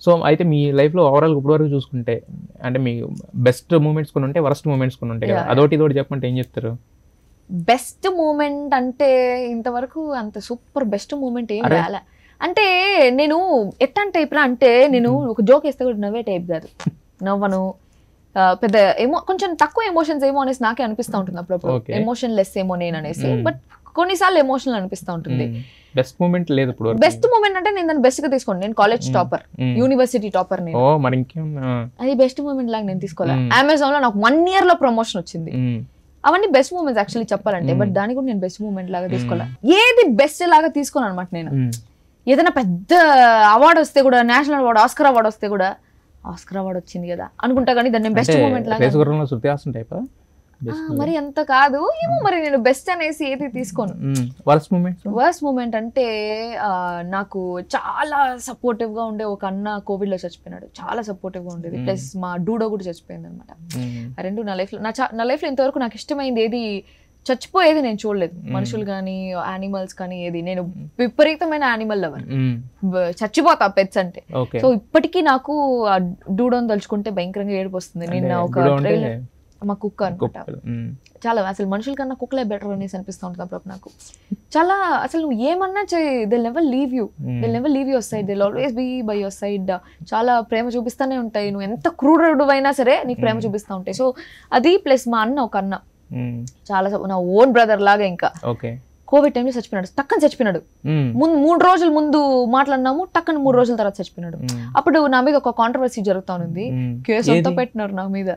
So అయితే మీ లైఫ్లో overall ఇప్పుడు వరకు చూసుకుంటే అంటే మీ బెస్ట్ మూమెంట్స్ కొన్ని ఉంటాయి, వరస్ట్ మూమెంట్స్ కొన్ని ఉంటాయి కదా, అదొకటి ఇదొకటి చెప్పమంటే ఏం చెప్తారు? బెస్ట్ మూమెంట్ అంటే ఇంతవరకు అంత సూపర్ బెస్ట్ మూమెంట్ ఏం రాలే. అంటే నేను ఎట్లాంటి టైప్ రా అంటే నేను ఒక జోక్ వేస్తే కూడా నవ్వే టైప్ కాదు, నవ్వను. పెద్ద కొంచెం తక్కువ ఎమోషన్స్ ఏమో అనేసి నాకే అనిపిస్తూ ఉంటుంది అప్పుడప్పుడు, ఎమోషన్ లెస్ ఏమో నేను అనేసి. బట్ కొన్నిసార్లు ఎమోషనల్ అనిపిస్తూ ఉంటుంది. బెస్ట్ మూమెంట్ లేదు ఇప్పుడు. బెస్ట్ మూమెంట్ అంటే నేను దాన్ని బెస్ట్ గా తీసుకోండి. నేను కాలేజ్ టాపర్, యూనివర్సిటీ టాపర్, నేను అది బెస్ట్ మూమెంట్ లాగా నేను తీసుకోవాలి. అమెజాన్ లో నాకు 1 year లో ప్రమోషన్ వచ్చింది. అవన్నీ బెస్ట్ మూమెంట్స్ యాక్చువల్లీ చెప్పాలంటే. బట్ దాన్ని కూడా నేను బెస్ట్ మూమెంట్ లాగా తీసుకోవాలి. ఏది బెస్ట్ లాగా తీసుకోను అనమాట నేను. ఏదైనా పెద్ద అవార్డు వస్తే కూడా, నేషనల్ అవార్డు, ఆస్కర్ అవార్డు వస్తే కూడా ఆస్కర్ అవార్డు వచ్చింది కదా అనుకుంటా, కానీ దాన్ని నేను బెస్ట్ మూమెంట్ లాగా మరి అంత కాదు ఏమో. మరి నేను బెస్ట్ అనేసి ఏది తీసుకోను. వర్స్ట్ మూమెంట్ అంటే నాకు చాలా సపోర్టివ్ గా ఉండే ఒక అన్న కోవిడ్ లో చచ్చిపోయినాడు. చాలా సపోర్టివ్ గా ఉండేది. ప్లస్ మా డూడో కూడా చచ్చిపోయింది అనమాట. ఆ రెండు నా లైఫ్ లో ఇంతవరకు నాకు ఇష్టమైంది ఏది చచ్చిపోయేది నేను చూడలేదు. మనుషులు కానీ యానిమల్స్ కానీ ఏది. నేను విపరీతమైన యానిమల్ లవర్, చచ్చిపోతా పెట్స్ అంటే. సో ఇప్పటికీ నాకు ఆ డూడోని తలుచుకుంటే భయంకరంగా ఏడుపు వస్తుంది. నిన్న ఒక మా కుక్క అనుకుంటా, చాలా అసలు మనుషుల కన్నా కుక్కలే బెటర్ అనేసి అనిపిస్తూ ఉంటుంది అప్పుడు నాకు. చాలా అసలు నువ్వు ఏమన్నా చేయి, they never leave you, they never leave your side, they always be by your side. చాలా ప్రేమ చూపిస్తానే ఉంటాయి. నువ్వు ఎంత క్రూరుడు అయినా సరే నీకు ప్రేమ చూపిస్తూ ఉంటాయి. సో అది ప్లస్ మా అన్న ఒక అన్న చాలా నా ఓన్ బ్రదర్ లాగా. ఇంకా కోవిడ్ టైంలో చచ్చిపోయినాడు, టక్కన చచ్చిపోయినాడు. ముందు 3 రోజుల ముందు మాట్లాడినాము, టక్కన 3 రోజుల తర్వాత చచ్చిపోయినాడు. అప్పుడు నా మీద ఒక కాంట్రవర్సీ జరుగుతా ఉంది, కేసు అంతా పెట్టినారు నా మీద.